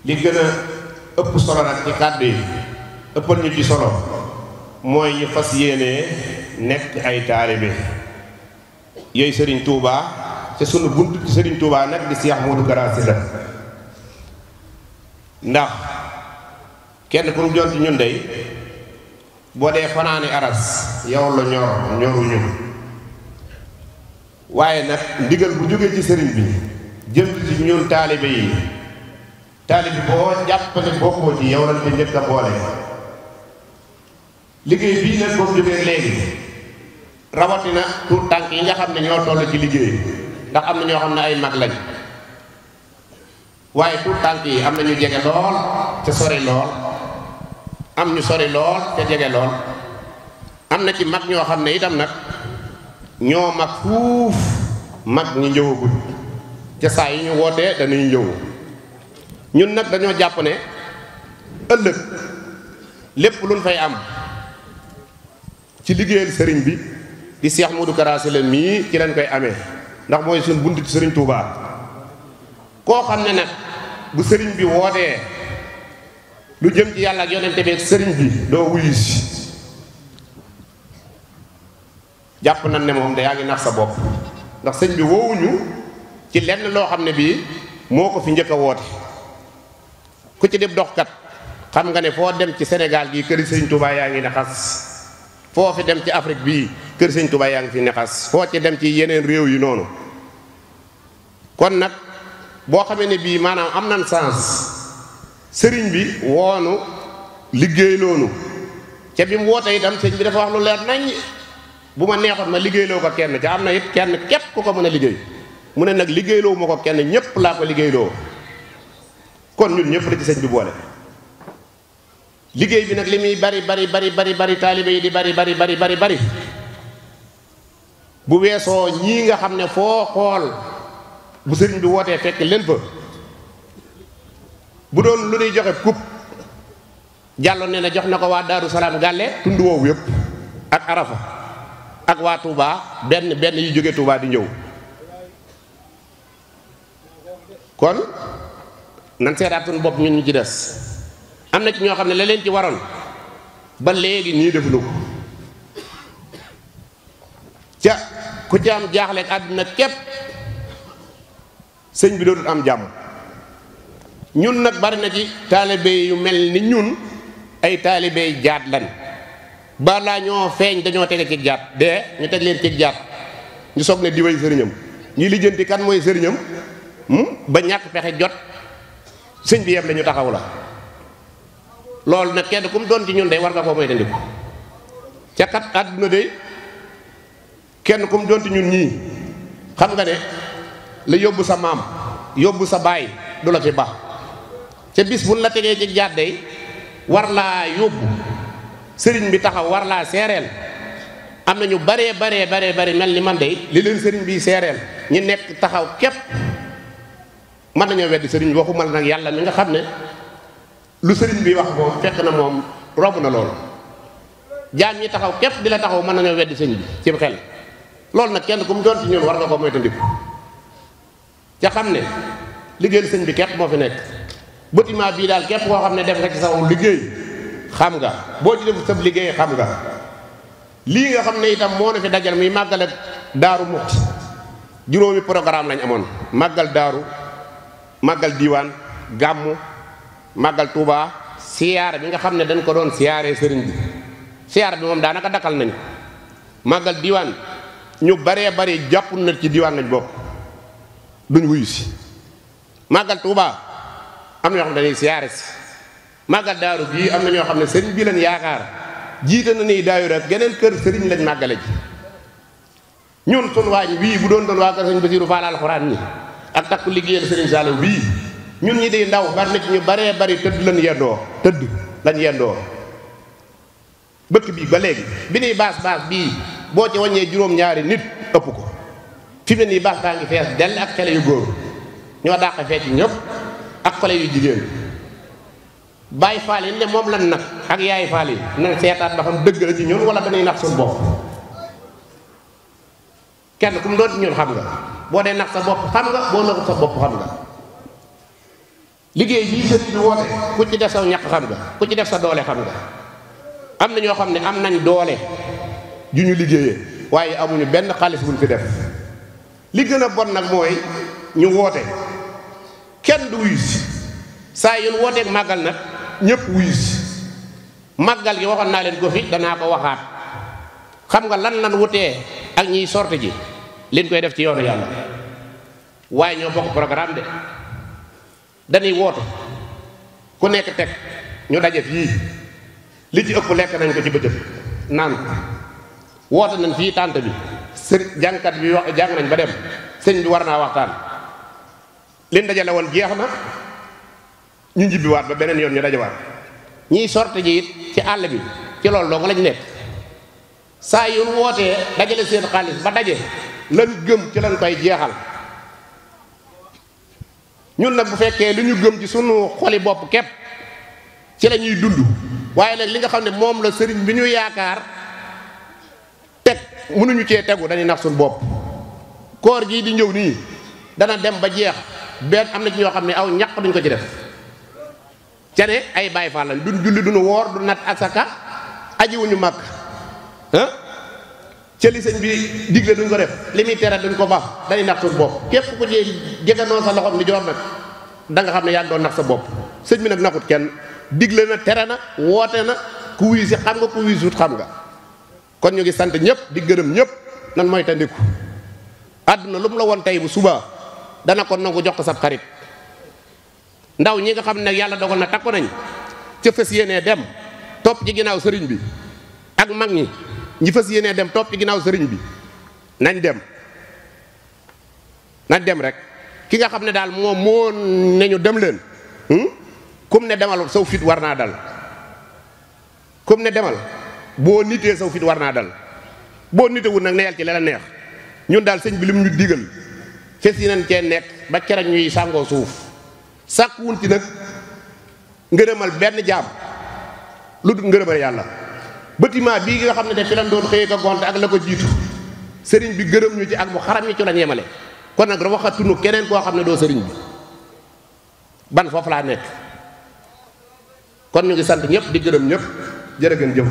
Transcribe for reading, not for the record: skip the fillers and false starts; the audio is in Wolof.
li gën a ëpp solo nag ci kàddu yi ëppal ñu ci solo mooy ñu fas yéenee nekk ay taalibe yooyu Serigne Touba te sunu bunt ci Serigne Touba nag di Cheikh Modou Kara Sylla ndax kenn ku mu doon ci ñun dey boo dee fanaani aras yow la ñoruñu waaye nag ndigal bu jógee ci sëriñ bi jëm ci ñun taalibe yi taalibe boo jàppale bokkoo ci yow lañ ko njëkk a boole liggéey bii nag boobu jógee léegi rawatina tuut tànk yi nga xam ne ñoo toll ci liggéey ndax am na ñoo xam ne ay mag lañ waaye tuut tànk yi am na ñu jege lool te sori lool am ñu sori lool te jege lool am na ci mag ñoo xam ne itam nag ñoo mag fuuf mag ñi ñëwagul ca saa yi ñu wootee dañuy ñëw ñun nag dañoo jàpp ne ëllëg lépp luñ fay am ci liggéeyal sëriñ bi di Cheikh Modou Kara Sylla mii ci lañ koy amee ndax mooy suñ bunt ci sëriñ Touba koo xam ne nag bu sëriñ bi wootee lu jëm ci yàlla ak yonente bi ak sëriñ bi doo wuyu si jàpp nañ ne moom da yaa ngi nax sa bopp ndax sëñ bi woowuñu ci lenn loo xam ne bii moo ko fi njëkk a woote ku ci def doxkat xam nga ne foo dem ci Sénégal gii kër sëñ Touba yaa ngi ne xas foo fi dem ci Afrique bii kër sëñ Touba yaa ngi fi ne xas foo ci dem ci yeneen réew yi noonu kon nag boo xamee ne bii maanaam am nañ sens sëriñ bi woonu liggéey loonu ca bi mu woote itam sëñ bi dafa wax lu leer nañ bu ma neexoon ma liggéeyloo ko kenn ca am na it kenn képp ku ko mën a liggéey mu ne nag liggéeyloo ma ko kenn ñépp laa ko liggéeyloo kon ñun ñëpp la ci sëñ bi boole liggéey bi nag li muy bari taalibe yi di bari bu weesoo ñii nga xam ne foo xool bu sëriñ bi wootee fekk leen fa bu doon lu ñuy joxe coupe jàlloon ne na jox na ko waa Daaru Salaam gàlle tund woowu yëpp ak Arafa ak waa Touba benn yu jóge Touba di ñëw kon nan seetaat suñu bopp ñun ñu ci des am na ci ñoo xam ne la leen ci waroon ba léegi nii defuñu ko ca ku ci am jaaxleeg àdduna képp sëñ bi dootul am jàmm ñun nag bari na ci taalibe yu mel ni ñun ay taalibe jaat lan balaa ñoo feeñ dañoo tege ci jaat de ñu teg leen ci jaat ñu soog ne diway sëriñam ñuy lijjanti kan mooy sëriñam ba ñàkk pexe jot sëñ bi yem la ñu taxaw la loolu nag kenn ku mu doon ci ñun day war nga koo moytandiku ca kat àdduna de kenn ku mu doon ci ñun ñii xam nga ne la yóbbu sa maam yóbbu sa baay du la fi baax ca bis buñ la tegee ci jaat day war laa yóbbu sëriñ bi taxaw war laa seereel am na ñu baree mel ni man day li leen sëriñ bi seereel ñi nekk taxaw képp mën nañoo weddi sëriñ waxuma nag yàlla mi nga xam ne lu sëriñ bi wax moom fekk na moom romb na loolu jaam ñi taxaw képp di la taxaw mën nañoo weddi sëriñ bi ci xel loolu nag kenn ku mu doon ci ñun war nga ko moytandiku ca xam ne liggéeyal sëñ bi képp moo fi nekk bâtiment bii daal képp koo xam ne def nga ci sa liggéey xam nga boo ci def sa liggéey xam nga lii nga xam ne itam moo na fi dajal muy màggal ak Daaru Muxti juróomi programme lañ amoon màggal daaru màggal diiwaan gàmmu màggal Touba siyaare bi nga xam ne dañ ko doon siyaaree sëriñ bi siyaare bi moom daanaka dakkal nañu màggal diiwaan ñu baree bari jàpp na ci diiwaan lañ bokk duñ wuyu si màggal Touba am na ñoo xam ne dañuy siyaare si màggal daaru bii am na ñoo xam ne sëriñ bi lañ yaakaar jiite na ni daayira ak geneen kër sëriñ lañ màggale ji ñun sun waañ bii bu doon waa kër sëriñ Basiiru Faal alxuraan ni ak takku liggéeyal sëriñ Saliou bii ñun ñi di ndaw bari na ci ñu baree bari tëdd lañ yendoo bëkk bii ba léegi bi nuy baas bii boo ci wàññee juróom-ñaari nit ëpp ko fi mu ne nii baas baa ngi fees dell ak xale yu góor ñoo dàq fee ci ñëpp ak xale yu jigéen bàyyi faal yi ne moom lan nag ak yaay faal yi nañ seetaat ba xam dëgg la ci ñun wala dañuy nax suñu bopp kenn ku mu doon ci ñun xam nga boo dee nax sa bopp xam nga boo naxut sa bopp xam nga liggéey yi sëriñ bi woote ku ci def sa ñaq xam nga, ku ci def sa doole xam nga. am na ñoo xam ne am nañ doole ju ñu liggéeyee waaye amuñu benn xaalis buñ fi def. li gën a bon nag mooy ñu woote kenn du wuyu si saa yu ñu wooteeg màggal nag ñëpp wuyu si màggal gi waxoon naa leen ko fi danaa ko waxaat. xam nga lan wutee ak ñiy sorte ji liñ koy def ci yoonu yàlla waaye ñoo bokk programme de dañuy woote ku nekk teg ñu daje fii li ci ëpp lekk nañ ko ci bëccëg naan ko woote nañ fii tànt bi sëriñ jàngkat bi wax jàng nañ ba dem sëñ bi war naa waxtaan liñ dajale woon jeex na ñu njibbiwaat ba beneen yoon ñu dajewaat ñiy sorte ji it ci àll bi ci loolu doo nga lañ nekk saa yu nu wootee dajale seen xaalis ba daje lan gëm ci lañ koy jeexal. ñun nag bu fekkee li ñu gëm ci sunu xoli bopp képp ci la ñuy dund waaye nag li nga xam ne moom la sëriñ bi ñu yaakaar teg mënuñu cee tegu dañuy nax suñu bopp. koor gii di ñëw nii dana dem ba jeex benn am na ci ñoo xam ne aw ñaq duñ ko ci def ca ne ay Baay Faal lañ duñ julli duñu woor du nat asaka ajiwuñu màkk ca li sëñ bi digle duñ ko def li muy tere duñ ko baax dañuy nax suñu bopp. képp ku jee jeganoo sa loxoom ni joor nag da nga xam ne yaa doon nax sa bopp. sëñ bi nag naxut kenn digle na tere na woote na ku wuyu si xam nga ku wuyu sut xam nga. kon ñu ngi sant ñëpp di gërëm ñëpp nan mooy tandiku àdduna lu mu la woon tey bu subaa dana ko nangu jox ko sab xarit. ndaw ñi nga xam ne yàlla dogal na takku nañ ca fas yéenee dem topp ci ginnaaw sëriñ bi ak mag ñi fas yéenee dem topp ci ginnaaw sëriñ bi nañ dem rek. ki nga xam ne daal moom moo ne ñu dem leen kum ne demal saw fit war naa dal kum ne demal boo nitee saw fit war naa dal boo nitewul nag neyal ci la neex. ñun daal sëñ bi lim ñu digal fes yi nañ cee nekk ba keroog ñuy sàngoo suuf sàkkuwun ci nag ngërëmal benn jaam lu dul ngërëmal yàlla. bâtiment bii nga xam ne de fi lañ doon xëyee ko gont ak la ko jiitu sëriñ bi gërëm ñu ci ak mu xaram ñu ci lañ yemale. kon nag waxatunu keneen koo xam ne doo sëriñ bi ban foofu laa nekk kon ñu ngi sant ñëpp di gërëm ñëpp jërë ngeen jëf.